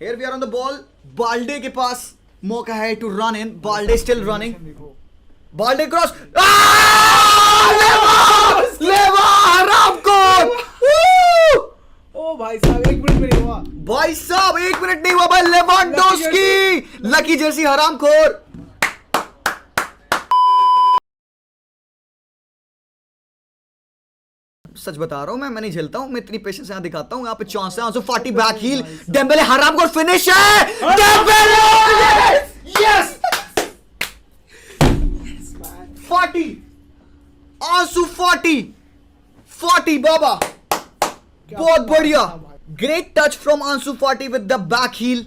Here we are on the ball. Balde के पास मौका है to run in. Balde still running. Balde cross. लेवा हरामखोर. ओ भाई साहब 1 मिनट में नहीं हुआ. भाई साहब 1 मिनट नहीं हुआ भाई. लेवांडोस्की लकी जर्सी हरामखोर. सच बता रहा हूं मैं नहीं झेलता हूं. मैं इतनी पेशेंस यहां दिखाता हूं. यहां पे चांस है. आंसू फाटी बैक हील. डेम्बेले हरामखोर फिनिश है. डेम्बेले यस फाटी. आंसू फाटी बाबा बहुत बढ़िया. Great touch from Ansu Fati with the back heel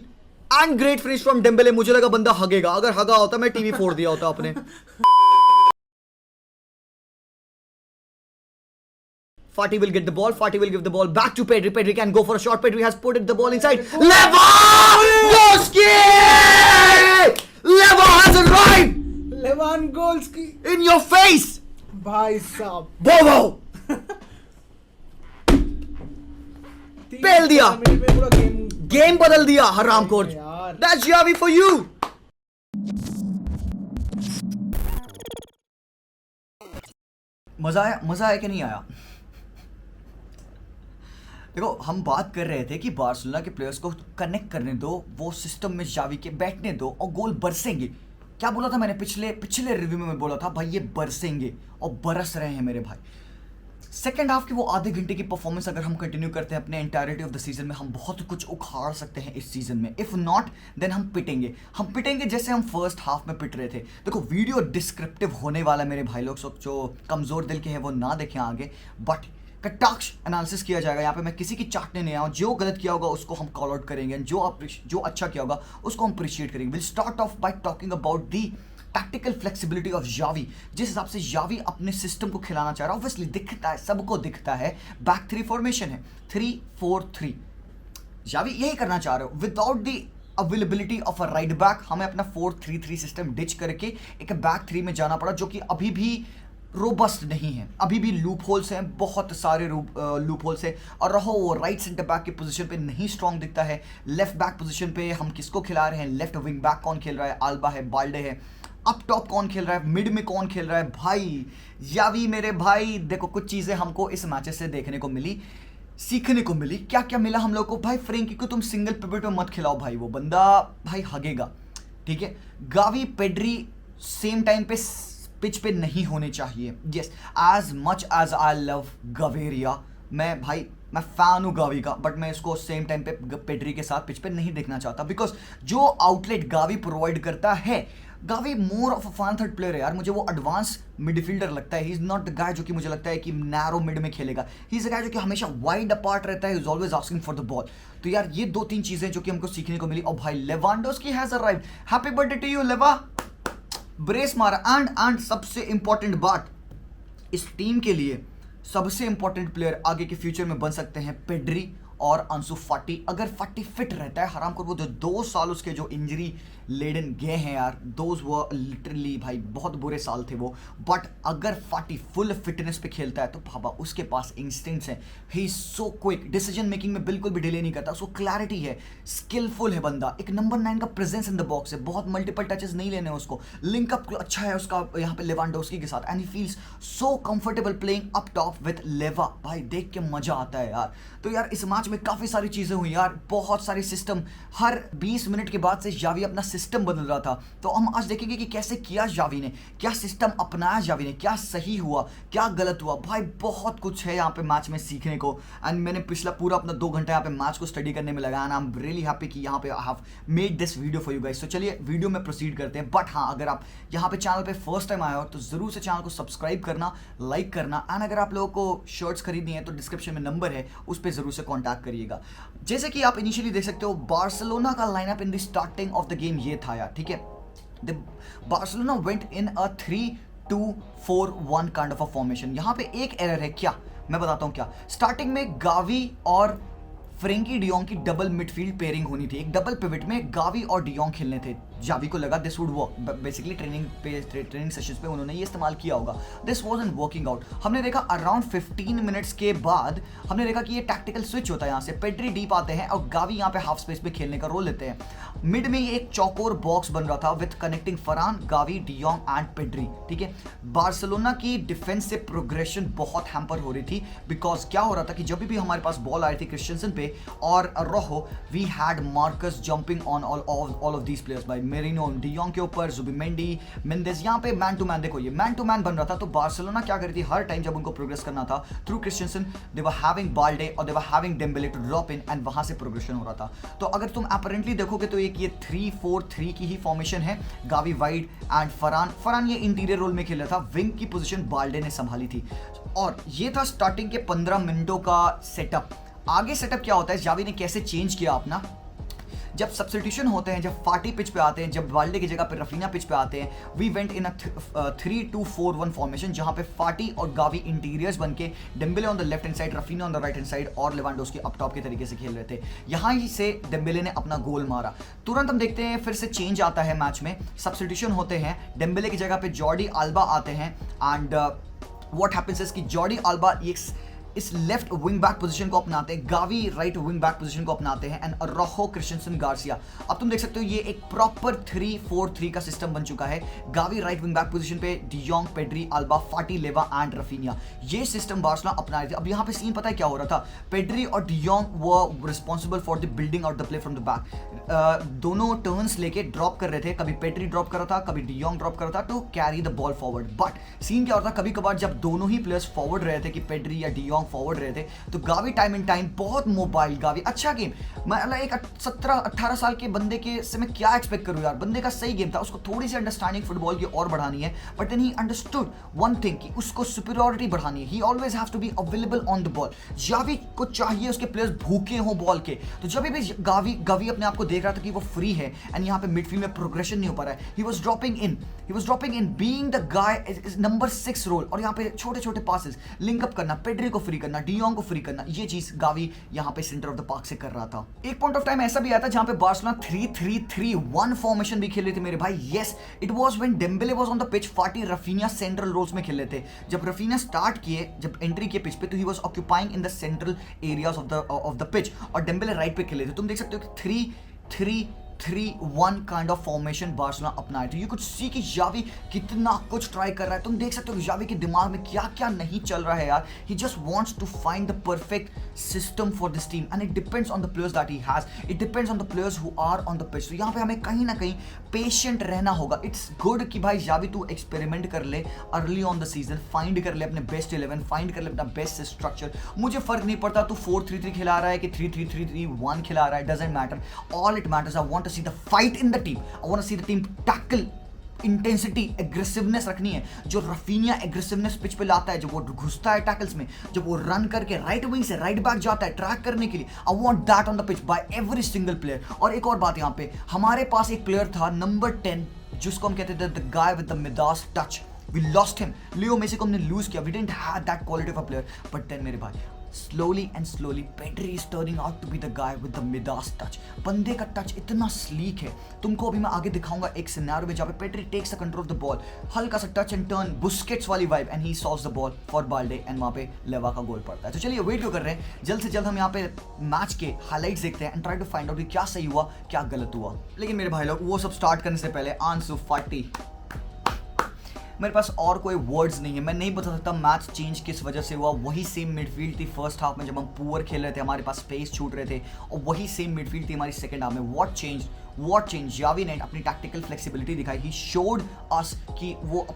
and great finish from Dembele. मुझे लगा बंदा हगेगा. अगर हगा होता मैं टीवी फोड़ दिया होता अपने. Fati will get the ball. Fati will give the ball back to Pedri. Pedri can go for a shot. Pedri has put the ball inside. Lewandowski! Leva has arrived! Lewandowski In your face! भाई साहब Bobo! पेल दिया. Minute में पूरा game बदल दिया हरामखोर. यार. That's Xavi for you. मजा आया कि नहीं आया? देखो हम बात कर रहे थे कि बार्सिलोना के प्लेयर्स को कनेक्ट करने दो, वो सिस्टम में जावी के बैठने दो और गोल बरसेंगे. क्या बोला था मैंने पिछले रिव्यू में बोला था भाई ये बरसेंगे और बरस रहे हैं मेरे भाई. सेकेंड हाफ की वो आधे घंटे की परफॉर्मेंस अगर हम कंटिन्यू करते हैं अपने एंटायरिटी ऑफ द सीजन में, हम बहुत कुछ उखाड़ सकते हैं इस सीजन में. इफ नॉट देन हम पिटेंगे जैसे हम फर्स्ट हाफ में पिट रहे थे. देखो वीडियो डिस्क्रिप्टिव होने वाला मेरे भाई लोग. जो कमजोर दिल के हैं वो ना देखें आगे, बट कटाक्ष एनालिसिस किया जाएगा. यहाँ पे मैं किसी की चाटने नहीं आया. जो गलत किया होगा उसको हम कॉल आउट करेंगे, जो अच्छा किया होगा उसको हम अप्रिशिएट करेंगे. Will start off by talking about the tactical flexibility of Xavi. जिस हिसाब से जावी अपने सिस्टम को खिलाना चाह रहा है, ऑब्वियसली दिखता है, सबको दिखता है. बैक 3 फॉर्मेशन है, 3-4-3. जावी यही करना चाह रहे हो. Without the availability of a right back हमें अपना 4-3-3 सिस्टम डिच करके एक बैक 3 में जाना पड़ा, जो कि अभी भी रोबस्ट नहीं है. अभी भी लूप होल्स हैं, बहुत सारे लूप होल्स हैं. और रहो वो राइट सेंटर बैक की पोजीशन पे नहीं स्ट्रांग दिखता है. लेफ्ट बैक पोजीशन पे हम किसको खिला रहे हैं? लेफ्ट विंग बैक कौन खेल रहा है? आल्बा है, बाल्डे है. अप टॉप कौन खेल रहा है? मिड में कौन खेल रहा है? भाई जावी मेरे भाई देखो कुछ चीज़ें हमको इस मैचेस से देखने को मिली, सीखने को मिली. क्या क्या मिला हम लोग को? भाई फ्रेंकी को तुम सिंगल पिवट में मत खिलाओ भाई, वो बंदा भाई हगेगा. ठीक है. गावी पेड्री सेम टाइम पे पिच पे नहीं होने चाहिए. Yes as much as I love Gaviria, मैं फैन हूँ गावी का, बट मैं इसको सेम टाइम पे पेड्री के साथ पिच पे नहीं देखना चाहता. बिकॉज जो आउटलेट गावी प्रोवाइड करता है, Gavi more of a fun third player है यार. मुझे वो एडवांस मिडफील्डर लगता है. He is not the guy जो कि मुझे लगता है कि नैरो मिड में खेलेगा. ही इज अ गाय जो कि हमेशा वाइड अपार्ट रहता है. Is always asking for the ball. तो यार ये 2-3 चीजें जो कि हमको सीखने को मिली. और भाई Lewandowski has arrived. Happy birthday to you Lewa. Brace मारा. एंड सबसे इंपॉर्टेंट बात, इस टीम के लिए सबसे इंपॉर्टेंट प्लेयर आगे के फ्यूचर में बन सकते हैं पेड्री और अंसु फाटी. अगर फाटी फिट रहता है हराम को, वो जो 2 साल उसके जो इंजरी लेडन गए हैं यार, दोज वो लिटरली भाई बहुत बुरे साल थे वो. बट अगर फाटी फुल फिटनेस पे खेलता है तो बाबा उसके पास इंस्टिंक्ट्स हैं. He is so quick, decision making में बिल्कुल भी डिले नहीं करता. उसको क्लैरिटी है, स्किलफुल है बंदा. एक नंबर 9 का प्रेजेंस इन द बॉक्स है. बहुत मल्टीपल टचेस नहीं लेने हैं उसको. लिंकअप अच्छा है उसका यहाँ पे लेवांडोस्की के साथ. And he feels so comfortable playing up top with लेवा. भाई देख के मजा आता है यार. तो यार इस मैच में काफी सारी चीजें हुई यार. बहुत सारे सिस्टम, हर 20 मिनट के बाद से जावी अपना सिस्टम बदल रहा था. तो हम आज देखेंगे कि कैसे किया जावी ने, क्या सिस्टम अपनाया जावी ने, क्या सही हुआ, क्या गलत हुआ. भाई बहुत कुछ है यहाँ पे मैच में सीखने को. एंड मैंने पिछला पूरा अपना 2 घंटा यहाँ पे मैच को स्टडी करने में लगाया. And I am really happy कि यहाँ पे I have made this video for you guys. तो चलिए वीडियो में प्रोसीड करते हैं. बट हाँ, अगर आप यहाँ पे चैनल पे फर्स्ट टाइम आए हो तो जरूर से चैनल को सब्सक्राइब करना, लाइक करना. एंड अगर आप लोगों को शर्ट्स खरीदनी है तो डिस्क्रिप्शन में नंबर है, उस पर जरूर से कॉन्टैक्ट करिएगा. जैसे कि आप इनिशियली देख सकते हो बार्सिलोना का lineup in the starting of the game ये था यार. ठीक है. The Barcelona went in a 3-2-4-1 kind of a formation. यहाँ पे एक एरर है. क्या मैं बताता हूँ क्या. स्टार्टिंग में गावी और फ्रेंकी डियोंग की डबल मिडफील्ड पेयरिंग होनी थी. एक डबल पिवट में गावी और डियोंग खेलने थे. जावी को लगा this would work, basically training sessions पे उन्होंने ये इस्तेमाल किया होगा, दिस वाजंट वर्किंग आउट। हमने देखा अराउंड 15 मिनट्स के बाद हमने देखा कि ये टैक्टिकल स्विच होता है, यहाँ से पेड्री डीप आते हैं और गावी यहाँ पे हाफ स्पेस में खेलने का रोल लेते हैं। मिड में ये एक चौकोर बॉक्स बन रहा था with connecting Farhan, Gavi, de Jong and Pedri, ठीक है। बार्सिलोना की डिफेंस से प्रोग्रेशन बहुत हैम्पर हो रही थी, बिकॉज क्या हो रहा था कि जब भी हमारे पास बॉल आ रही थी क्रिस्टियनसन पे और रोहो, we had Marcus jumping on all of these players, by Merino, de Jong के ऊपर, जुबिमेंडी, मेंडेस, यहाँ पे मैन टू मैन, देखो ये मैन टू मैन बन रहा था। तो बार्सिलोना क्या कर रही थी, हर टाइम जब उनको प्रोग्रेस करना था through Christensen, they were having Balde और they were having Dembele to drop in and वहां से प्रोग्रेशन हो रहा था। तो अगर तुम अपरेंटली देखोगे तो एक ये 3-4-3 की ही फॉर्मेशन है, गावी वाइड एंड फरहान ये इंटीरियर रोल में खेल रहा था, विंग की पोजीशन बाल्डे ने संभाली थी। और ये था स्टार्टिंग के 15 मिनटों का सेटअप। आगे सेटअप क्या होता है, जावी ने कैसे चेंज किया अपना, जब सब्स्टिट्यूशन होते हैं, जब फाटी पिच पे आते हैं, जब बाल्डे की जगह पे रफीना पिच पे आते हैं, we went in a 3-2-4-1 formation, जहां पे फाटी और गावी इंटीरियर्स बनके Dembele on the left hand side, Raphinha on the right hand side और लेवांडोव्स्की अप टॉप के तरीके से खेल रहे थे। यहां ही से डेम्बेले ने अपना गोल मारा। तुरंत हम देखते हैं फिर से चेंज आता है मैच में, सब्स्टिट्यूशन होते हैं, डेम्बेले की जगह पे जॉर्डी अल्बा आते हैं एंड व्हाट हैपेंस इज कि जॉर्डी अल्बा इस लेफ्ट विंग बैक पोजीशन को अपनाते हैं, Gavi right wing back position को अपनाते हैं एंड रोहो, क्रिस्टियनसन, गार्सिया। अब तुम देख सकते हो ये एक प्रॉपर 3-4-3 का सिस्टम बन चुका है। Gavi right wing back position पे, डियोंग, पेड्री, अल्बा, फाटी, लेवा एंड रफीनिया, ये सिस्टम बार्सिलोना अपना रहे थे। अब यहाँ पे सीन पता है क्या हो रहा था, पेड्री और de Jong were responsible for the building out the play from the back. दोनों टर्न्स लेके ड्रॉप कर रहे थे, कभी पेड्री ड्रॉप कर रहा था, कभी डियोंग ड्रॉप कर रहा था to carry the ball forward. But scene क्या होता था, कभी कभार जब दोनों ही प्लेयर्स फॉरवर्ड रहे थे कि पेड्री या डियोंग फॉरवर्ड रहे थे, तो गावी टाइम इन टाइम बहुत मोबाइल, गावी अच्छा गेम, मतलब एक 17-18 साल के बंदे के से मैं क्या एक्सपेक्ट करूं यार, बंदे का सही गेम था, उसको थोड़ी सी अंडरस्टैंडिंग फुटबॉल की और बढ़ानी है, but then he understood one thing कि उसको सुपीरियरिटी बढ़ानी है, he always have to be available on the ball. Xavi को चाहिए उसके प्लेयर्स भूखे हों बॉल के, तो जब भी गावी अपने आप को देख रहा था कि वो फ्री है एंड यहाँ पे मिडफील्ड में प्रोग्रेशन नहीं हो पा रहा है, he was dropping in being the guy number 6 role, और यहाँ पे छोटे छोटे पासेस लिंक अप करना, पेड्री को फ्री करना, डियोंग को फ्री करना, ये चीज गावी यहाँ पे सेंटर ऑफ द पार्क से कर रहा था। एक पॉइंट ऑफ टाइम ऐसा भी आया था जहां पे बार्सिलोना 3-3-3-1 फॉर्मेशन भी खेल रहे थे मेरे भाई। Yes, it was when Dembélé was on the pitch, फाटी, रफीनिया सेंट्रल रोल्स में खेल रहे थे। जब रफीनिया स्टार्ट किए, जब एंट्री किए पिच पे, तो he was occupying in the central areas of the pitch, और डेम्बेले राइट पे खेल रहे थे। तुम देख सकते हो कि 3-3-3-1 काइंड ऑफ फॉर्मेशन बार्सिलोना अपनाए थे। यू कुड सी कि जावी कितना कुछ ट्राई कर रहा है। तुम देख सकते हो कि जावी के दिमाग में क्या क्या नहीं चल रहा है यार। He just wants to find the perfect system for this team and it depends on the players that he has, it depends on the players who are on the pitch. तो यहाँ पे हमें कहीं ना कहीं पेशेंट रहना होगा। It's good कि भाई जावी तू एक्सपेरिमेंट कर ले early on the season, find कर ले अपने बेस्ट 11, फाइंड कर ले अपना बेस्ट स्ट्रक्चर। मुझे फर्क नहीं पड़ता तू 4-3-3 खिला रहा है कि 3-3-3-1 खिला रहा है, doesn't matter. All it matters, I want to see the fight in the team, I want to see the team tackle, intensity, aggressiveness रखनी है। जो रफीनिया एग्रेसिवनेस पिच पे लाता है, जब वो घुसता है टैकल्स में, जब वो रन करके राइट विंग से राइट बैक जाता है ट्रैक करने के लिए, I want that on the pitch by every single player. और एक और बात, यहाँ पे हमारे पास एक प्लेयर था नंबर 10, जिसको हम कहते थे the guy with the Midas touch. We lost him, Leo Messi को हमने लूज किया, we didn't have that quality of a player. But then मेरे भाई slowly and slowly Pedri is turning out to be the guy with the Midas touch। बंदे का touch इतना sleek है, तुमको अभी मैं आगे दिखाऊंगा एक सिनेरियो में जहाँ पे Pedri takes the control of the ball, हल्का सा टच एंड टर्न, बुस्केट्स वाली vibe, and he solves the ball for Balde and वहाँ पे लेवा का गोल पड़ता है। तो चलिए वेट क्यों कर रहे हैं, जल्द से जल्द हम यहाँ पे मैच के हाइलाइट्स देखते हैं and try to find out क्या सही हुआ क्या गलत हुआ। लेकिन मेरे भाई लोग, वो सब स्टार्ट करने से पहले आंसू फाटी, मेरे पास और कोई वर्ड्स नहीं है, मैं नहीं बता सकता मैच चेंज किस वजह से हुआ। वही सेम मिडफील्ड थी फर्स्ट हाफ में जब हम पुअर खेल रहे थे, हमारे पास स्पेस छूट रहे थे, और वही सेम मिडफील्ड थी हमारी सेकंड हाफ में। व्हाट चेंज, जावी ने अपनी टैक्टिकल फ्लेक्सिबिलिटी दिखाई। ही शोड अस कि वो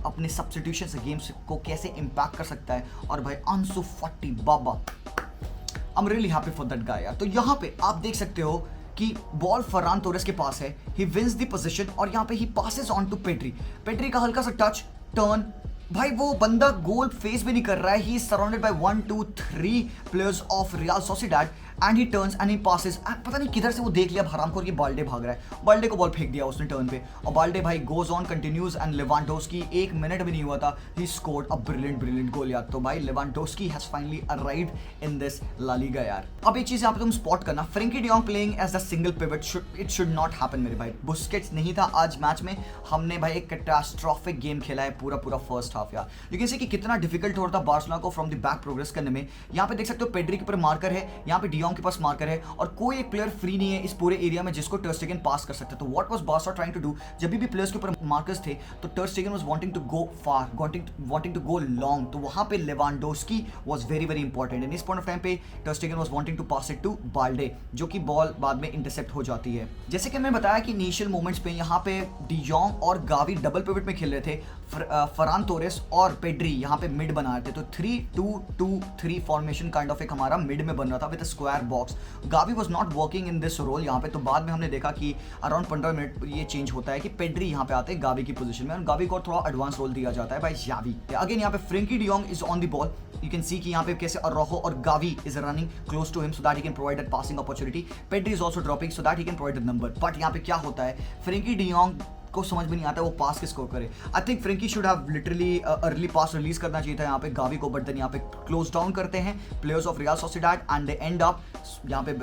अपने सब्स्टिट्यूशन से गेम्स को कैसे इम्पैक्ट कर सकता है। और भाई आंसू फाटी बाबा, I am really happy for that guy यार। तो यहाँ पे आप देख सकते हो कि बॉल फरहान तोरेस के पास है, ही विंस द पोजीशन, और यहाँ पे ही पासेस ऑन टू पेड्री का हल्का सा टच, टर्न, भाई वो बंदा गोल फेस भी नहीं कर रहा है। He is surrounded by 1-2-3 players of Real Sociedad and he turns and he passes, पता नहीं किधर से वो देख लिया हरामखोर कि बाल्डे भाग रहा है, बाल्डे को बॉल फेंक दिया उसने टर्न पे, और बाल्डे भाई goes on continues and Lewandowski 1 minute भी नहीं हुआ था, ही स्कोर्ड अ ब्रिलियंट गोल यार। तो भाई Lewandowski has finally arrived in this La Liga यार। अब एक चीज यहाँ पे तुम स्पॉट करना, Frenkie de Jong playing as the single pivot, it should not happen मेरे भाई। बुस्केट्स नहीं था आज मैच में, हमने भाई एक कैटास्ट्रोफिक गेम खेला है पूरा फर्स्ट हाफ यार। यू कैन सी कि कितना डिफिकल्ट हो रहा था बार्सिलोना को फ्रॉम द बैक प्रोग्रेस करने में। यहाँ पे देख सकते हो पेड्री के ऊपर मार्कर है, यहाँ पे डियोंग के पास मार्कर है, और कोई एक प्लेयर फ्री नहीं है इस पूरे एरिया में जिसको टर स्टेगन पास कर सकता है। तो what was Barca trying to do, जब भी प्लेयर्स के ऊपर मार्कर्स थे तो ter Stegen was wanting to go far, wanting to go long, तो वहां पे Lewandowski was very important. In इस पॉइंट ऑफ टाइम पे टर Stegen was wanting to pass it to Balde, जो कि बॉल बाद में इंटरसेप्ट हो जाती है। जैसे कि मैंने बताया कि इनिशियल मोमेंट्स पे यहाँ पे डियोंग और गावी डबल पिवट में खेल रहे थे, फरान तोरेस और पेड्री यहाँ पे मिड बना रहे थे, तो 3-2-2-3 फॉर्मेशन काइंड ऑफ एक हमारा मिड में बन रहा था with square box. Gavi was not working in this role यहाँ पे, तो बाद में हमने देखा कि अराउंड 15 मिनट ये चेंज होता है कि पेड्री यहाँ पे आते हैं गावी की पोजीशन में, और गावी को थोड़ा एडवांस रोल दिया जाता है बाय जावी। अगेन यहाँ पे Frenkie de Jong is on the ball, you can see कि यहाँ पे कैसे अरोहो और Gavi is running close to him so that he can provide that passing opportunity, Pedri is also dropping so that he can provide the number. But यहाँ पे क्या होता है, फ्रैंकी डी जॉन्ग को समझ में नहीं आता वो पास किसको करे। I think Frenkie should have literally early pass release करना चाहिए था यहाँ पे गावी को, बट देन यहाँ पे क्लोज डाउन करते हैं players of Real Sociedad and they end up, यहाँ पे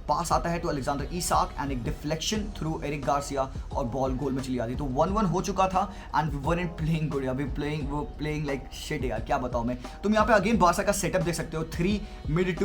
पास आता है तो अलेक्जेंडर इसाक एंड एक डिफ्लेक्शन थ्रू एरिक गार्सिया और बॉल गोल में चली जाती। तो 1-1 हो चुका था and we weren't playing good, अभी प्लेइंग लाइक शिट यार, क्या बताऊं मैं। तुम यहाँ पे अगेन बार्सा का सेटअप देख सकते हो, 3 mid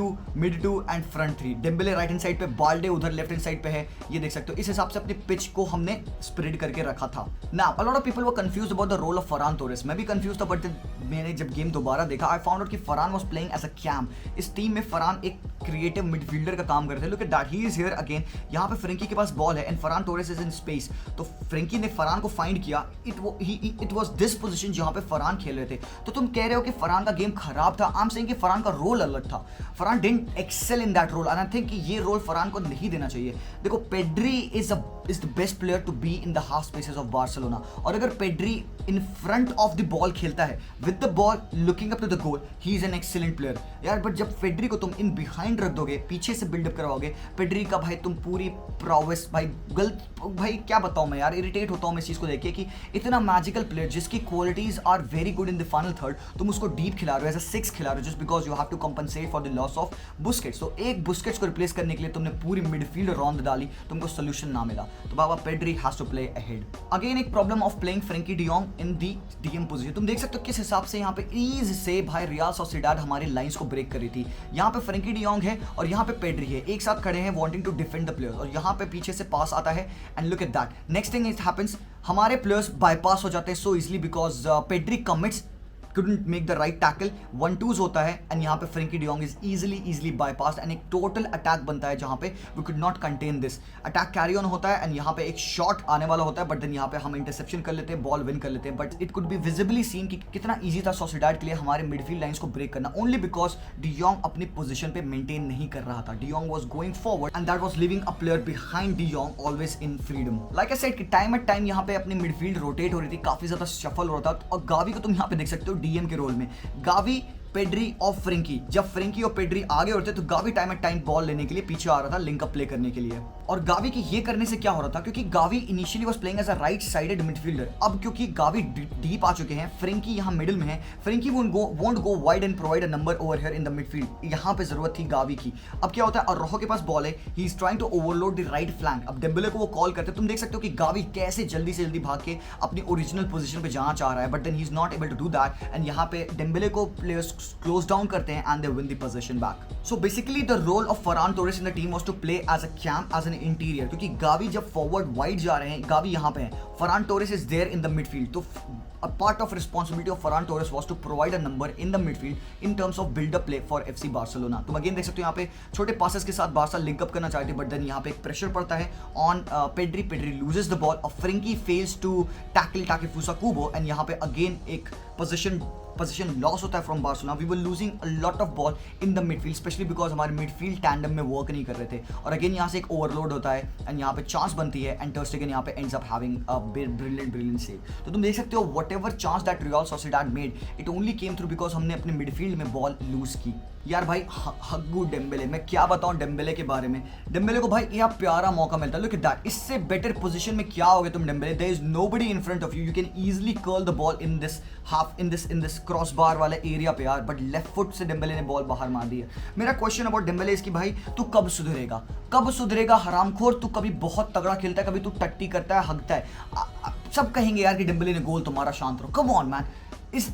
two and front 3, Dembele right hand side पे, बाल्डे उधर लेफ्ट हैंड साइड पे है, ये देख सकते हो। इस हिसाब से अपनी पिच को हमने स्प्रेड करके रखा था। Now, a lot of people were confused about the role of Ferran Torres. मैं भी confused था, but मैंने जब गेम दोबारा देखा, I found out कि Farhan was playing as a cam. इस टीम में फरान एक क्रिएटिव मिडफील्डर का काम करते हैं। Look at that, he is here again. यहाँ पे फ्रैंकी के पास बॉल है and Farhan Torres is in space. तो फ्रैंकी ने फरान को फाइंड किया। It was this position जहाँ पे फरान खेल रहे थे। तो तुम कह रहे हो कि फरान का गेम खराब था। I'm saying कि फरान का रोल अलग था। Farhan didn't excel in that role and I think कि ये रोल फरान को नहीं देना चाहिए। देखो Pedri is the best player to be in the half spaces of Barcelona. और अगर Pedri in front of the ball खेलता है with the ball looking up to the goal, he is an excellent player यार। But जब Pedri को तुम in behind रख दोगे, पीछे से बिल्डअप करवाओगे, पेड्री का भाई तुम पूरी प्रोवेस भाई गलत, भाई क्या बताऊं मैं यार, इरिटेट होता हूं मैं इस चीज को देख के कि इतना मैजिकल प्लेयर जिसकी qualities are very good in the final third, तुम उसको डीप खिला रहे हो, एज अ 6 खिला रहे हो, just because you have to compensate for the loss of Busquets. तो एक बुस्केट्स को रिप्लेस करने के लिए तुमने पूरी मिडफील्ड रौंद डाली, तुमको सोल्यूशन ना मिला, तो बाबा Pedri has to play ahead. Again एक problem of playing Frankie de Jong in the DM position. तुम देख सकते हो किस हिसाब से यहाँ पे ईज से भाई रियल सोसिएडाड हमारी लाइंस को ब्रेक कर रही थी। यहाँ पे फ्रैंकी डी जॉन्ग है और यहाँ पे पेड्री है, एक साथ खड़े हैं wanting to defend the players, और यहाँ पे पीछे से पास आता है and look at that, next thing it happens, हमारे प्लेयर्स बाईपास हो जाते हैं so easily because Pedri commits couldn't make the right tackle, 1-2s होता है एंड यहाँ पे Frenkie de Jong is easily bypassed and एक टोटल अटैक बनता है जहाँ पे we could not contain this, attack carry on होता है एंड यहाँ पे एक शॉट आने वाला होता है, बट देन यहाँ पे हम इंटरसेप्शन कर लेते हैं, बॉल विन कर लेते हैं, but it could be visibly seen कि कितना ईजी था सोसिएडाड के लिए हमारे मिडफील्ड लाइंस को ब्रेक करना, ओनली बिकॉज डी जॉन्ग अपनी पोजीशन पे मेंटेन नहीं कर रहा था। De Jong was going forward and that was leaving a player behind de Jong always in freedom. Like I said कि टाइम एट टाइम यहाँ पे अपनी मिडफील्ड रोटेट हो रही थी, काफी ज्यादा शफल हो रहा था, और गावी को तुम यहाँ पे देख सकते हो डीएम के रोल में, गावी पेड्री और फ्रैंकी, जब फ्रैंकी और पेड्री आगे होते तो Gavi time at time ball लेने के लिए पीछे आ रहा था लिंक अप प्ले करने के लिए। और गावी की ये करने से क्या हो रहा था, क्योंकि Gavi initially was playing as a right sided midfielder, अब क्योंकि गावी डीप आ चुके हैं, फ्रैंकी यहाँ मिडिल में है, Frenkie won't go wide and provide a number over here in the midfield, यहाँ पे जरूरत थी गावी की। अब क्या होता है, अरोहो के पास बॉल है, he is trying to overload the right flank, अब डेम्बेले को वो कॉल करते हैं, तुम देख सकते हो कि गावी कैसे जल्दी से जल्दी भाग के अपनी ओरिजिनल पोजीशन पे जाना चाह रहा है, but then he is not able to do that and यहाँ पे डेम्बेले को प्लेयर्स क्लोज डाउन करते हैं and they win the possession back. So basically the role of Ferran Torres in the team was to play as a cam, as an interior, क्योंकि Gavi जब forward wide जा रहे हैं, Gavi यहाँ पे है, Ferran Torres is there in the midfield, तो a part of responsibility of Ferran Torres was to provide a number in the midfield in terms of build up play for FC Barcelona. तुम again देख सकते हो यहाँ पे छोटे passes के साथ बार्सा लिंक अप करना चाहते हैं, बट देन यहाँ पे एक प्रेशर पड़ता है on Pedri loses the ball और Frankie fails to tackle Takefusa Kubo and यहाँ पे अगेन एक पोजीशन पोजीशन लॉस होता है from Barcelona, we were losing a lot of ball in the midfield, specially because हमारे midfield tandem में work नहीं कर रहे थे। और अगेन यहाँ से एक ओवरलोड होता है एंड यहाँ पे चांस बनती है एंड टर स्टेगन यहाँ पे ends up having a brilliant save. तो तुम देख सकते हो what ever chance that real Sociedad made, it only came through because हमने अपने मिडफील्ड में बॉल लूज की। यार भाई हग्गू डेम्बेले, मैं क्या बताऊं डेम्बेले के बारे में। डेम्बेले को भाई यह प्यारा मौका मिलता है, लुक एट दैट, इससे बेटर पोजीशन में क्या होगे तुम Dembele, there is nobody in front of you, you can easily curl the ball in this half in this crossbar वाले एरिया पे यार, बट लेफ्ट फुट से डेम्बेले ने बॉल बाहर मार दी है। मेरा क्वेश्चन अबाउट डेम्बेले इसकी भाई तू कब सुधरेगा हरामखोर, तू कभी बहुत तगड़ा खेलता है, कभी तू टट्टी करता है, हगता है, सब कहेंगे यार कि डेम्बेले ने गोल तो मारा, शांत रहो, कम ऑन मैन। इस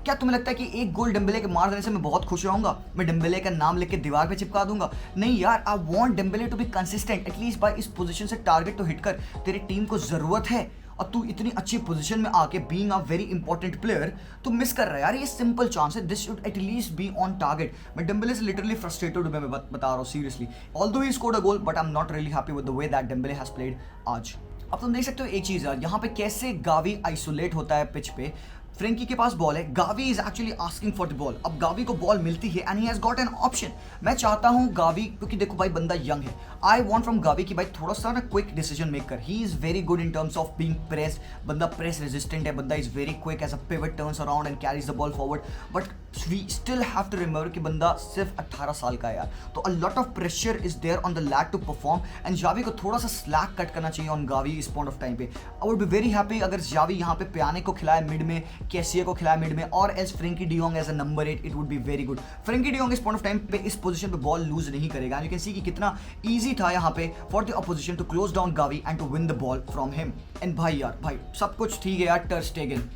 क्या तुम्हें लगता है कि एक गोल डेम्बेले के मार देने से मैं बहुत खुश रहूंगा, मैं डेम्बेले का नाम लिख के दीवार पे चिपका दूंगा? नहीं यार, I want Dembele to be consistent, at least भाई इस पोजीशन से टारगेट तो हिट कर, तेरी टीम को जरूरत है। और तू इतनी अच्छी पोजीशन में आके being a very important player तू मिस कर रहा है यार, ये सिंपल चांस है, this should at least be on target. मैं डेम्बेले से लिटरली फ्रस्ट्रेटेड हूं, मैं बता रहा हूं seriously, although he scored a goal but I am not really happy with the way that Dembélé has played आज। अब तुम देख सकते हो एक चीज यार, यहाँ पे कैसे गावी आइसोलेट होता है पिच पे। फ्रेंकी के पास बॉल है, Gavi is actually asking for the ball, अब गावी को बॉल मिलती है and he has got an option. मैं चाहता हूं गावी, क्योंकि देखो भाई बंदा यंग है, आई वांट फ्रॉम गावी कि भाई थोड़ा सा ना quick decision maker, he is very good in terms of being pressed, बंदा प्रेस रेजिस्टेंट है, बंदा is very quick as a pivot, turns around and carries the ball forward, but we still have to remember कि बंदा सिर्फ 18 साल का है यार, तो a lot of pressure is there on the lad to perform and Xavi को थोड़ा सा स्लैक कट करना चाहिए ऑन गावी इस पॉइंट ऑफ टाइम पे। I would be very happy अगर जावी यहाँ पे प्याने को खिलाए मिड में, कैसिया को खिलाए मिड में, और as Frenkie de Jong as a number 8, it would be very good. Frenkie de Jong इस पॉइंट ऑफ टाइम पे इस पोजीशन पे बॉल लूज नहीं करेगा, यू कैन सी कि कितना इजी था यहाँ पे for the opposition to close down Gavi and to win the ball from him. And भाई यार भाई सब कुछ ठीक है यार, टर स्टेगन,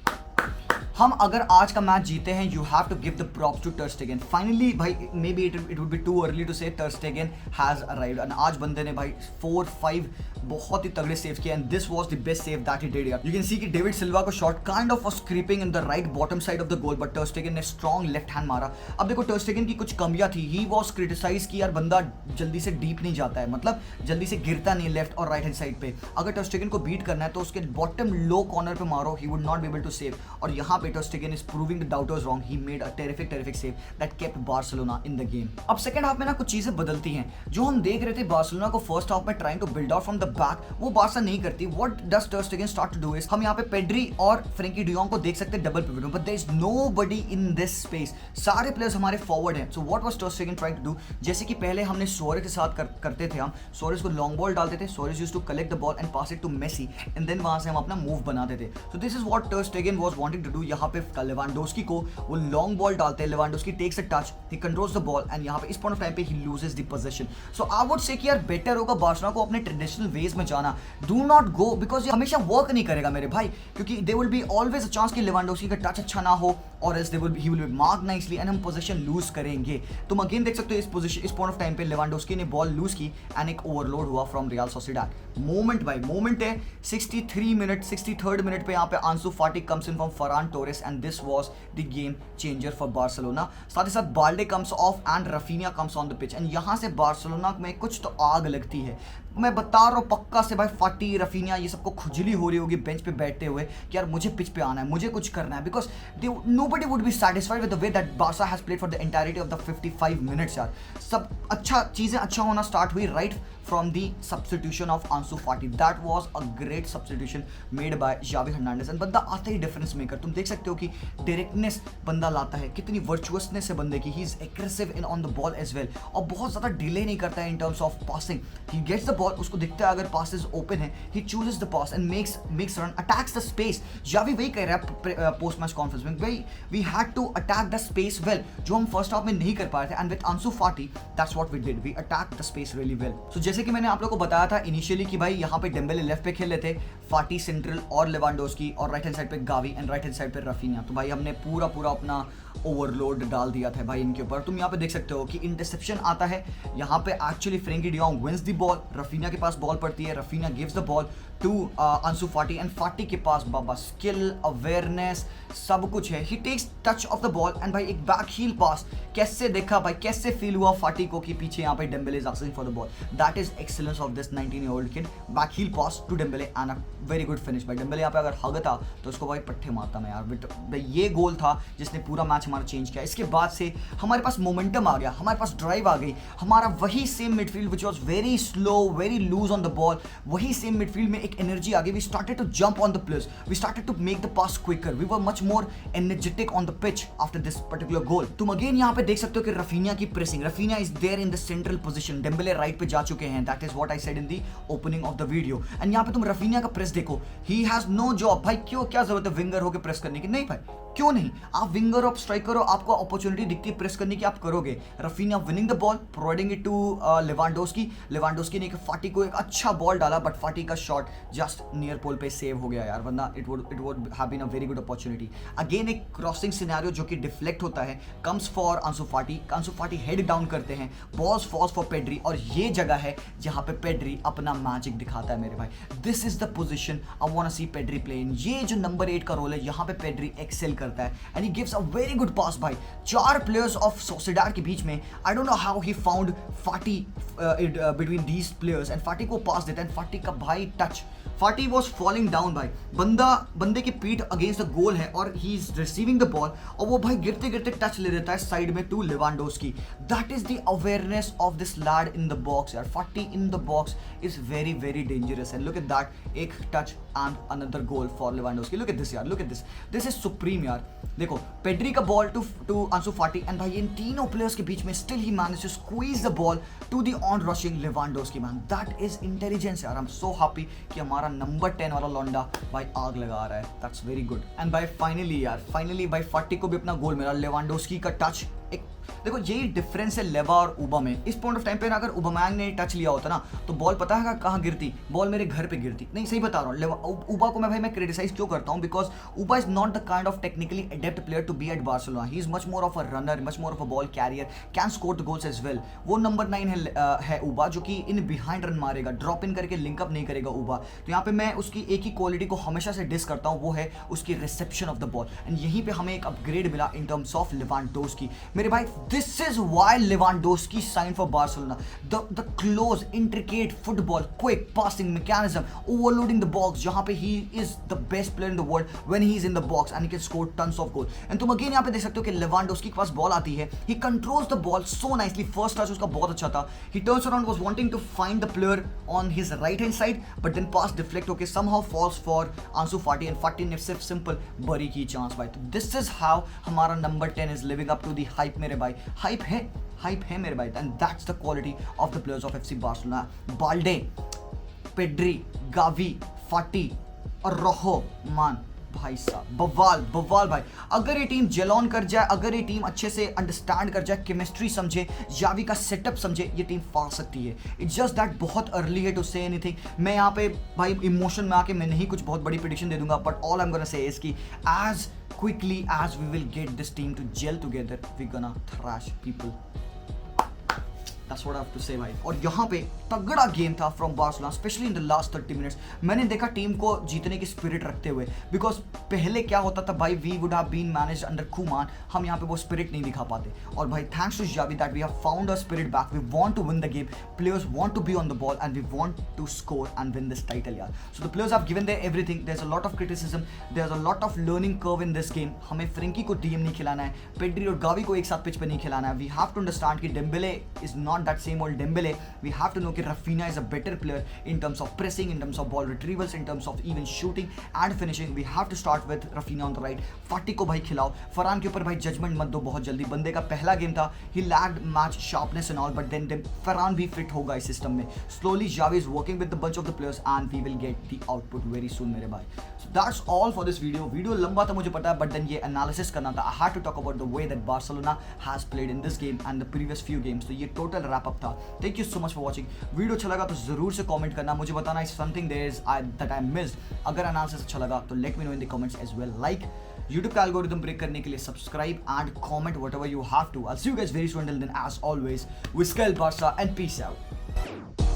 हम अगर आज का मैच जीते हैं, you have to give the props to Ter Stegen. Finally भाई maybe it would be too early to say Ter स्टेगन has arrived, and आज बंदे ने भाई 4-5 बहुत ही तगड़े सेव किए and this was the best save that he did यार। You can see कि डेविड सिल्वा को shot kind of was creeping in the right bottom side of the goal, but टर स्टेगन ने स्ट्रॉन्ग लेफ्ट हैंड मारा। अब देखो टर स्टेगन की कुछ कमियां थी, ही वाज क्रिटिसाइज कि यार बंदा जल्दी से डीप नहीं जाता है, मतलब जल्दी से गिरता नहीं लेफ्ट और राइट हैंड साइड पे। अगर टर स्टेगन को बीट करना है तो उसके बॉटम लो कॉर्नर पे मारो, he would not be able to save, और यहाँ पे टर Stegen is proving the doubters wrong, he made a terrific save that kept Barcelona in the game। अब सेकंड हाफ में ना कुछ चीजें बदलती हैं, जो हम देख रहे थे बार्सिलोना को फर्स्ट हाफ में trying to build out from the back, वो बार्सा नहीं करती। What does Ter Stegen start to do is, हम यहाँ पे पेड्री और फ्रेंकी डियोंग को देख सकते हैं डबल पिवट में, but there is nobody in this space, सारे प्लेयर्स हमारे फॉरवर्ड हैं। सो व्हाट वाज टर स्टेगन ट्राइंग टू डू, जैसे कि पहले हमने सोरेस के साथ करते थे, हम सोरेस को लॉन्ग बॉल डालते थे, Suarez used to collect the ball and pass it to Messi and then वहां से हम अपना मूव बनाते थे। So this is what ter Stegen was wanting to do. यहाँ पे लेवांडोस्की को वो लॉन्ग बॉल डालते हैं, Lewandowski takes a touch, he controls the ball and यहाँ पे इस पॉइंट ऑफ टाइम पे he loses the position. So I would say कि यार बेटर होगा बार्सिलोना को अपने ट्रेडिशनल वेज में जाना, डू नॉट गो, बिकॉज ये हमेशा वर्क नहीं करेगा मेरे भाई, क्योंकि they will be always a chance कि लेवांडोस्की का टच अच्छा ना हो और else he will be mark nicely and हम पोजीशन लूज करेंगे। तुम अगेन देख सकते हो इस पोजीशन इस पॉइंट ऑफ टाइम पे लेवांडोस्की ने बॉल लूज की एंड एक ओवरलोड हुआ फ्रॉम रियल सोसिएडाड। मोमेंट भाई मोमेंट है, 63rd मिनट पे यहाँ पे आंसू फाटी comes in from Farhan Torres and this was the game changer for Barcelona. साथ ही साथ Balde comes of and Raphinha comes on the pitch and यहाँ से बार्सिलोना में कुछ तो आग लगती है। मैं बता रहा हूँ पक्का से भाई, फाटी रफीनिया ये सबको खुजली हो रही होगी बेंच पे बैठते हुए कि यार मुझे पिच पे आना है, मुझे कुछ करना है, because nobody would be satisfied with the way that Barca has played for the entirety of the 55 minutes यार। सब अच्छा चीज़ें अच्छा होना स्टार्ट हुई right from the substitution of Ansu Fati, that was a great substitution made by Xavi Hernandez and बंदा आता ही difference maker. तुम देख सकते हो कि डायरेक्टनेस बंदा लाता है, कितनी वर्चुअसनेस है बंदे की, he is aggressive in on the ball as well, और बहुत ज़्यादा डिले नहीं करता है in terms of passing. He gets the ball, उसको दिखता है अगर पासेस ओपन है, he chooses the pass and makes run, attacks the space. Xavi वही कह रहा है पोस्ट मैच कॉन्फ्रेंस में, भाई we had to attack the space well, जो हम फर्स्ट हाफ में नहीं कर पाए थे, and with Ansu Fati that's what we did, we attack the space really well. So जैसे कि मैंने आप लोगों को बताया था इनिशियली कि भाई यहाँ पे डेम्बेले लेफ्ट पे खेल रहे थे, फाटी सेंट्रल और लेवांडोस्की, और राइट हैंड साइड पे Gavi and right hand side पे रफीनिया। तो भाई हमने पूरा अपना ओवरलोड डाल दिया था भाई इनके ऊपर। तुम यहाँ पे देख सकते हो कि इंटरसेप्शन आता है यहाँ पे, actually Frenkie de Jong wins the ball, Raphinha के पास बॉल पड़ती है, Raphinha gives the ball to Ansu Fati and फाटी के पास बाबा स्किल अवेयरनेस सब कुछ है, ही takes touch of the ball and भाई एक back heel pass कैसे देखा भाई, कैसे फील हुआ फाटी को कि पीछे यहाँ पे Dembélé is asking for the ball. That is excellence of this 19-year-old kid. Back heel pass to Dembélé and a very good finish भाई. डेम्बेले यहाँ पे अगर हगता तो उसको भाई पट्टे मारता मैं यार. भाई ये गोल था जिसने पूरा मैच हमारा चेंज किया. इसके बाद से हमारे पास मोमेंटम आ गया, हमारे पास ड्राइव आ गई. हमारा वही same midfield which was very slow, very loose on the ball, वही सेम मिडफील्ड में एक एनर्जी आ गई. We started to jump on the players, we started to make the pass quicker, we were much more energetic on the pitch after this particular goal. तुम again यहाँ पे देख सकते हो कि रफीनिया की pressing, Raphinha is there in the central position, Dembele right पे जा चुके हैं. That is what I said in the opening of the video. And यहाँ पे तुम रफीनिया का प्रेस देखो, ही हैज नो जॉब. भाई क्यों, क्या जरूरत है विंगर होकर प्रेस करने की? नहीं भाई, क्यों नहीं. आप विंगर हो, स्ट्राइकर हो, आपको अपॉर्चुनिटी दिखती है प्रेस करने की, आप करोगे. Raphinha winning the ball, providing it to Lewandowski ने एक फाटी को एक अच्छा बॉल डाला, बट फाटी का शॉट जस्ट नियर पोल पे सेव हो गया यार, वरना it would have been a very good opportunity. Again एक क्रॉसिंग सिनेरियो जो कि डिफ्लेक्ट होता है, कम्स फॉर अंसु फाटी हेड डाउन करते हैं, बॉल्स फॉल्स फॉर पेड्री, और ये जगह है जहां पे पेड्री अपना मैजिक दिखाता है मेरे भाई. This is the position I want to see Pedri play in. ये जो नंबर 8 का रोल है, यहाँ पे पेड्री एक्सेल करता है and he gives a very good पास भाई. 4 प्लेयर्स ऑफ सोसिडाड के बीच में, I don't know how he found फाटी बिटवीन दीज प्लेयर्स, एंड फाटी को पास देता है. फाटी का भाई टच, फाटी वॉज फॉलिंग डाउन भाई, बंदे की पीठ अगेंस्ट द गोल है और he is receiving the ball, और वो भाई गिरते गिरते टच ले देता है साइड में to Lewandowski. That is the awareness of this lad in the box यार. Fati in the box is very very dangerous and look at that, एक touch and another goal for Lewandowski. Look at this यार, look at this is supreme यार. देखो Pedri का ball to अंसु फाटी, and भाई इन तीनों players के बीच में still he manage to squeeze the ball to the on rushing Lewandowski. Man that is intelligence यार. आई एम सो हैप्पी कि हमारा नंबर 10 वाला लौंडा भाई आग लगा रहा है. That's very good. एंड भाई फाइनली भाई फाटी को भी अपना गोल मिला. लेवांडोस्की का टच, एक देखो यही डिफरेंस है लेवा और उबा में. इस पॉइंट ऑफ टाइम पे ना अगर उबामैंग ने टच लिया होता ना तो बॉल पता है कहाँ गिरती, बॉल मेरे घर पे गिरती. नहीं सही बता रहा हूँ. उबा को मैं क्रिटिसाइज क्यों करता हूँ, because Auba is not the kind of technically adept player to be at Barcelona. He is much more of a runner, much more of a ball carrier, can score the goals as well. वो number 9 है Auba, जो कि in behind run मारेगा, drop in करके link up नहीं करेगा उबा. तो यहाँ पे मैं उसकी एक ही क्वालिटी को हमेशा से डिस करता हूँ, वो है उसकी reception of the ball. And यहीं पे हमें एक अपग्रेड मिला इन टर्म्स ऑफ लेवांडोस्की मेरे भाई. This is why Lewandowski signed for Barcelona. The close, intricate football, quick passing mechanism, overloading the box, जहाँ पे he is the best player in the world when he is in the box and he can score tons of goals. And तुम again यहाँ पे देख सकते हो कि Lewandowski के पास बॉल आती है, he controls the ball so nicely. First touch उसका बहुत अच्छा था. He turns around, was wanting to find the player on his right hand side, but then pass deflect होके somehow falls for Ansu Fati, and Fati ने सिर्फ simple बड़ी की chance भाई. तो this is how हमारा number 10 is living up to the hype मेरे भाई. हाइप है मेरे भाई. And that's the quality of the players of FC Barcelona. Balde, Pedri, Gavi, फाटी और रोहो मान भाई साहब बवाल भाई. अगर ये टीम जेलॉन कर जाए, अगर ये टीम अच्छे से अंडरस्टैंड कर जाए, केमिस्ट्री समझे, जावी का सेटअप समझे, ये टीम फाड़ सकती है. इट्स जस्ट दैट बहुत अर्ली है टू से एनीथिंग. मैं यहाँ पे भाई इमोशन में आके मैं नहीं कुछ बहुत बड़ी प्रेडिक्शन दे दूंगा, but all I am gonna say is कि as quickly as we will get this team to gel together, we're gonna thrash people. That's what I have to say भाई. और यहाँ पे तगड़ा गेम था from Barcelona, specially in the last 30 minutes. मैंने देखा team को जीतने की स्पिरिट रखते हुए, बिकॉज पहले क्या होता था भाई, we would have been managed under Koeman, हम यहाँ पे वो स्पिरिट नहीं दिखा पाते. और भाई thanks to Xavi that we have found a spirit back. We want to win the game, players want to be on the ball and we want to score and win this title यार. So the players have given their everything. There is a lot of criticism, there is a lot of learning curve in this game. हमें Frenkie को DM नहीं खिलाना है, Pedri और Gavi को एक साथ पिच पे नहीं खिलाना है. वी हैव टू अंडरस्टैंड कि Dembélé is not that same old Dembélé. We have to know that Rafinha is a better player in terms of pressing, in terms of ball retrievals, in terms of even shooting and finishing. We have to start with Rafinha on the right. Fati को भाई खिलाओ. फरहान के ऊपर भाई judgement मत दो बहुत जल्दी. बंदे का पहला गेम था, he lacked match sharpness and all, but then Farhan भी फिट होगा इस सिस्टम में. Slowly Javi is working with the bunch of the players and we will get the output very soon मेरे भाई. So that's all for this video. Video लंबा था मुझे पता है, but then ये एनालिसिस करना था. I had to talk about the way that Barcelona has played in this game and the previous few games. तो ये टोटल रैप अप था. Thank you so much for watching. Video अच्छा लगा तो जरूर से कमेंट करना, मुझे बताना if something there is that I missed. अगर एनालिसिस अच्छा लगा तो let me know in the comments as well. Like, YouTube का एल्गोरिथम ब्रेक करने के लिए subscribe and comment whatever you have to. I will see you guys very soon. Till then as always, विस्कल Barca and peace out.